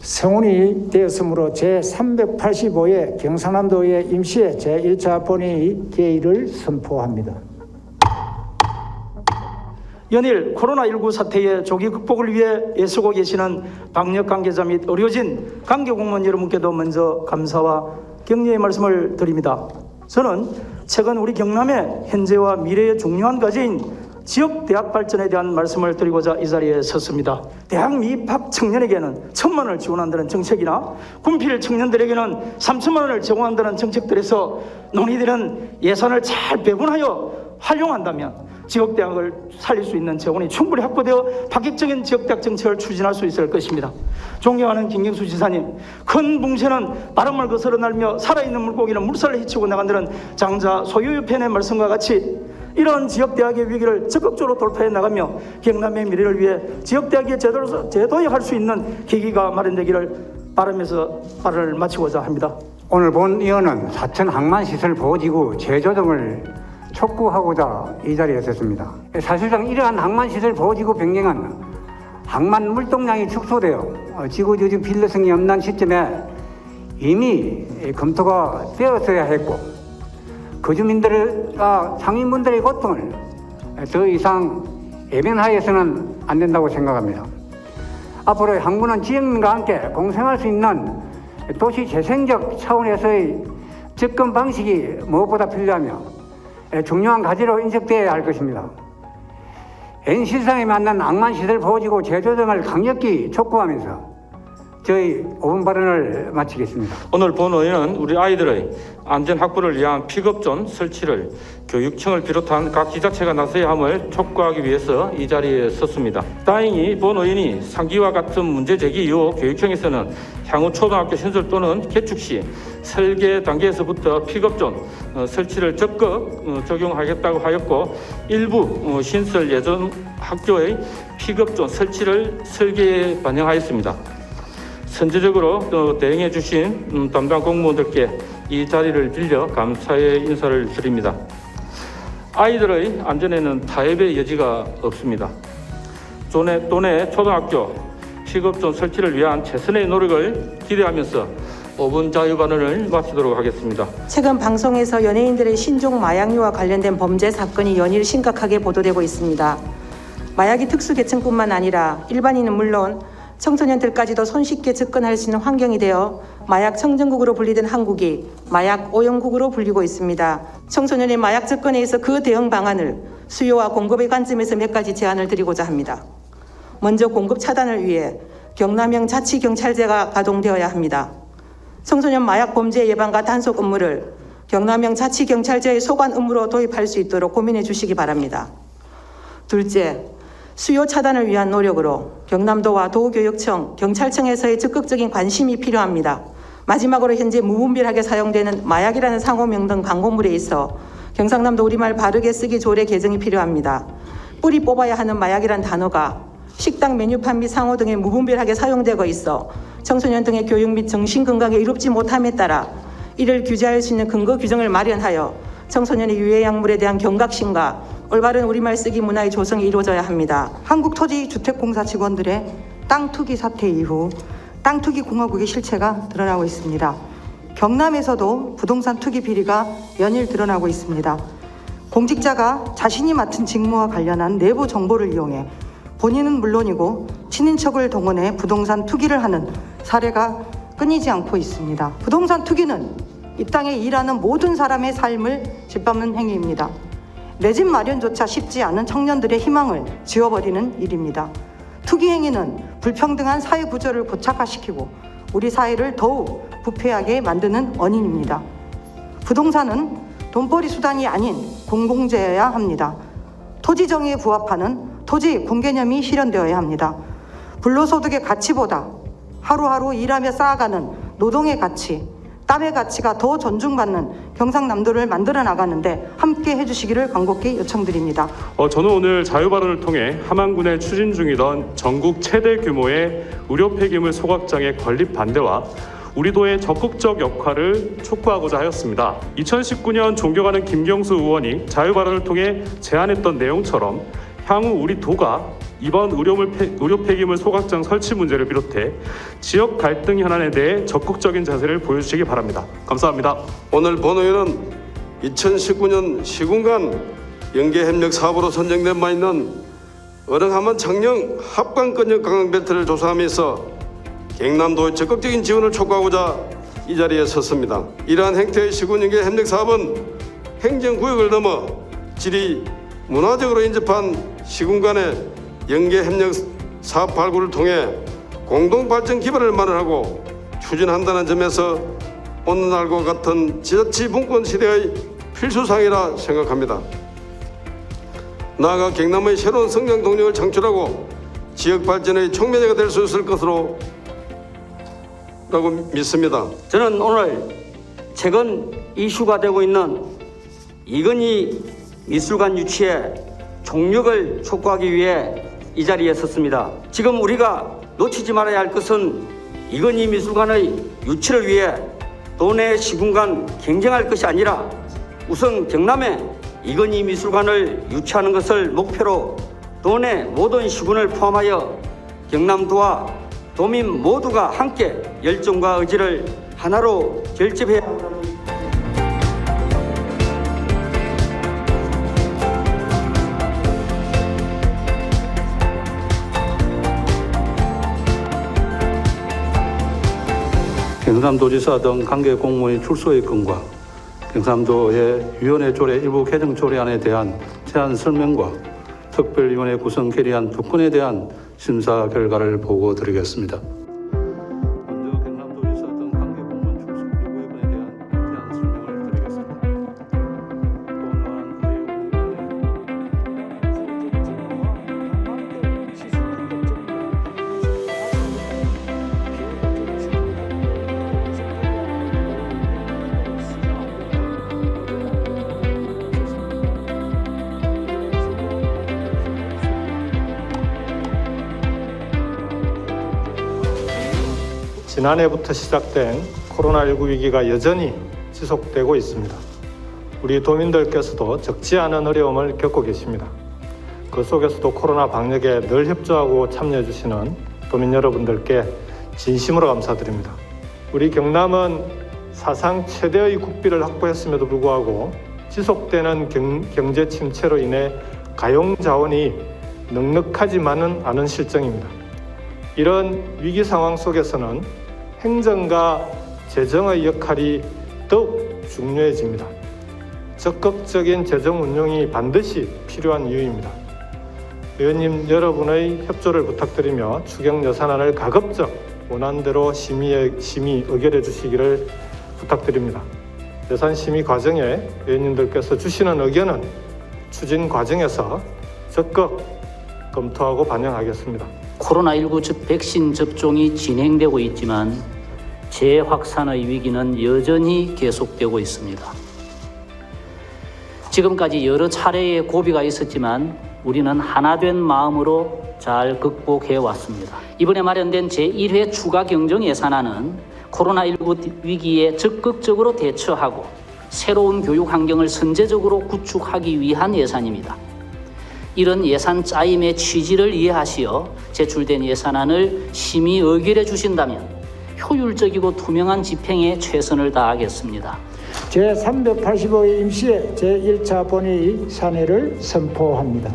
성운이 되었으므로 제385회 경상남도의 임시회 제1차 본회의 개의를 선포합니다. 연일 코로나19 사태의 조기 극복을 위해 애쓰고 계시는 방역 관계자 및 의료진, 관계공무원 여러분께도 먼저 감사와 격려의 말씀을 드립니다. 저는 최근 우리 경남의 현재와 미래의 중요한 과제인 지역 대학 발전에 대한 말씀을 드리고자 이 자리에 섰습니다. 대학 미입학 청년에게는 1,000만 원을 지원한다는 정책이나 군필 청년들에게는 3,000만 원을 제공한다는 정책들에서 논의되는 예산을 잘 배분하여 활용한다면 지역대학을 살릴 수 있는 재원이 충분히 확보되어 파격적인 지역대학 정책을 추진할 수 있을 것입니다. 존경하는 김경수 지사님, 큰 붕새는 바람을 거스러 날며 살아있는 물고기는 물살을 헤치고 나간다는 장자 소유유편의 말씀과 같이 이런 지역대학의 위기를 적극적으로 돌파해 나가며 경남의 미래를 위해 지역대학의 재도약할 수 있는 계기가 마련되기를 바라면서 발언을 마치고자 합니다. 오늘 본 의원은 사천 항만시설 보호지구 재조정을 촉구하고자 이 자리에 섰습니다. 사실상 이러한 항만시설 보호지구 변경은 항만 물동량이 축소되어 지구조직 필요성이 없는 시점에 이미 검토가 되었어야 했고 거주민들과 상인분들의 고통을 더 이상 외면하여서는 안 된다고 생각합니다. 앞으로 항구는 지역민과 함께 공생할 수 있는 도시 재생적 차원에서의 접근 방식이 무엇보다 필요하며 중요한 과제로 인식되어야 할 것입니다. N실상에 맞는 항만시설 보호지구 재조정을 강력히 촉구하면서 저희 5분 발언을 마치겠습니다. 오늘 본 의원은 우리 아이들의 안전 확보를 위한 픽업존 설치를 교육청을 비롯한 각 지자체가 나서야 함을 촉구하기 위해서 이 자리에 섰습니다. 다행히 본 의원이 상기와 같은 문제 제기 이후 교육청에서는 향후 초등학교 신설 또는 개축 시 설계 단계에서부터 픽업존 설치를 적극 적용하겠다고 하였고 일부 신설 예전 학교의 픽업존 설치를 설계에 반영하였습니다. 선제적으로 대응해 주신 담당 공무원들께 이 자리를 빌려 감사의 인사를 드립니다. 아이들의 안전에는 타협의 여지가 없습니다. 도내 초등학교 픽업존 설치를 위한 최선의 노력을 기대하면서 5분 자유 발언을 마치도록 하겠습니다. 최근 방송에서 연예인들의 신종 마약류와 관련된 범죄 사건이 연일 심각하게 보도되고 있습니다. 마약이 특수계층뿐만 아니라 일반인은 물론 청소년들까지도 손쉽게 접근할 수 있는 환경이 되어 마약 청정국으로 불리던 한국이 마약 오염국으로 불리고 있습니다. 청소년의 마약 접근에 있어 그 대응 방안을 수요와 공급의 관점에서 몇 가지 제안을 드리고자 합니다. 먼저 공급 차단을 위해 경남형 자치경찰제가 가동되어야 합니다. 청소년 마약 범죄 예방과 단속 업무를 경남형 자치경찰제의 소관 업무로 도입할 수 있도록 고민해 주시기 바랍니다. 둘째, 수요 차단을 위한 노력으로 경남도와 도교육청, 경찰청에서의 적극적인 관심이 필요합니다. 마지막으로 현재 무분별하게 사용되는 마약이라는 상호명 등 광고물에 있어 경상남도 우리말 바르게 쓰기 조례 개정이 필요합니다. 뿌리 뽑아야 하는 마약이란 단어가 식당 메뉴판 및 상호 등에 무분별하게 사용되고 있어 청소년 등의 교육 및 정신건강에 이롭지 못함에 따라 이를 규제할 수 있는 근거 규정을 마련하여 청소년의 유해 약물에 대한 경각심과 올바른 우리말 쓰기 문화의 조성이 이루어져야 합니다. 한국토지주택공사 직원들의 땅 투기 사태 이후 땅 투기 공화국의 실체가 드러나고 있습니다. 경남에서도 부동산 투기 비리가 연일 드러나고 있습니다. 공직자가 자신이 맡은 직무와 관련한 내부 정보를 이용해 본인은 물론이고 친인척을 동원해 부동산 투기를 하는 사례가 끊이지 않고 있습니다. 부동산 투기는 이 땅에 일하는 모든 사람의 삶을 짓밟는 행위입니다. 내 집 마련조차 쉽지 않은 청년들의 희망을 지워버리는 일입니다. 투기 행위는 불평등한 사회 구조를 고착화시키고 우리 사회를 더욱 부패하게 만드는 원인입니다. 부동산은 돈벌이 수단이 아닌 공공재여야 합니다. 토지 정의에 부합하는 토지 공개념이 실현되어야 합니다. 불로소득의 가치보다 하루하루 일하며 쌓아가는 노동의 가치, 땀의 가치가 더 존중받는 경상남도를 만들어 나가는데 함께 해주시기를 간곡히 요청드립니다. 저는 오늘 자유발언을 통해 함안군에 추진 중이던 전국 최대 규모의 의료 폐기물 소각장의 건립 반대와 우리 도의 적극적 역할을 촉구하고자 하였습니다. 2019년 존경하는 김경수 의원이 자유발언을 통해 제안했던 내용처럼 향후 우리 도가 이번 의료 폐기물 소각장 설치 문제를 비롯해 지역 갈등 현안에 대해 적극적인 자세를 보여주시기 바랍니다. 감사합니다. 오늘 본회의는 2019년 시군간 연계협력 사업으로 선정된 바 있는 어릉하만 창녕 합강권역 관광벨트를 조사하면서 경남도의 적극적인 지원을 촉구하고자 이 자리에 섰습니다. 이러한 행태의 시군 연계 협력 사업은 행정구역을 넘어 지리 문화적으로 인접한 시군 간의 연계 협력 사업 발굴을 통해 공동 발전 기반을 마련하고 추진한다는 점에서 오늘날과 같은 지자체 분권 시대의 필수사항이라 생각합니다. 나아가 경남의 새로운 성장 동력을 창출하고 지역 발전의 촉매제가 될 수 있을 것으로 믿습니다. 저는 오늘 최근 이슈가 되고 있는 이건희 미술관 유치의 종력을 촉구하기 위해 이 자리에 섰습니다. 지금 우리가 놓치지 말아야 할 것은 이건희 미술관의 유치를 위해 도내 시군 간 경쟁할 것이 아니라 우선 경남에 이건희 미술관을 유치하는 것을 목표로 도내 모든 시군을 포함하여 경남도와 도민 모두가 함께 열정과 의지를 하나로 결집해야 한다는 경상도지사 등 관계 공무원의 출소의 건과 경상도의 위원회 조례 일부 개정 조례안에 대한 제안 설명과 특별위원회 구성 결의안 두 건에 대한 심사 결과를 보고 드리겠습니다. 먼저 경상도지사 등 관계 공무원 출소 일부 건에 대한 제안 설명을 드리겠습니다. 지난해부터 시작된 코로나19 위기가 여전히 지속되고 있습니다. 우리 도민들께서도 적지 않은 어려움을 겪고 계십니다. 그 속에서도 코로나 방역에 늘 협조하고 참여해 주시는 도민 여러분들께 진심으로 감사드립니다. 우리 경남은 사상 최대의 국비를 확보했음에도 불구하고 지속되는 경제 침체로 인해 가용 자원이 넉넉하지만은 않은 실정입니다. 이런 위기 상황 속에서는 행정과 재정의 역할이 더욱 중요해집니다. 적극적인 재정 운용이 반드시 필요한 이유입니다. 의원님 여러분의 협조를 부탁드리며 추경 예산안을 가급적 원안대로 심의 의결해 주시기를 부탁드립니다. 예산 심의 과정에 의원님들께서 주시는 의견은 추진 과정에서 적극 검토하고 반영하겠습니다. 코로나19 백신 접종이 진행되고 있지만 재확산의 위기는 여전히 계속되고 있습니다. 지금까지 여러 차례의 고비가 있었지만 우리는 하나된 마음으로 잘 극복해 왔습니다. 이번에 마련된 제1회 추가 경정 예산안은 코로나19 위기에 적극적으로 대처하고 새로운 교육 환경을 선제적으로 구축하기 위한 예산입니다. 이런 예산 짜임의 취지를 이해하시어 제출된 예산안을 심의 의결해 주신다면 효율적이고 투명한 집행에 최선을 다하겠습니다. 제385회 임시회 제1차 본회의 산회를 선포합니다.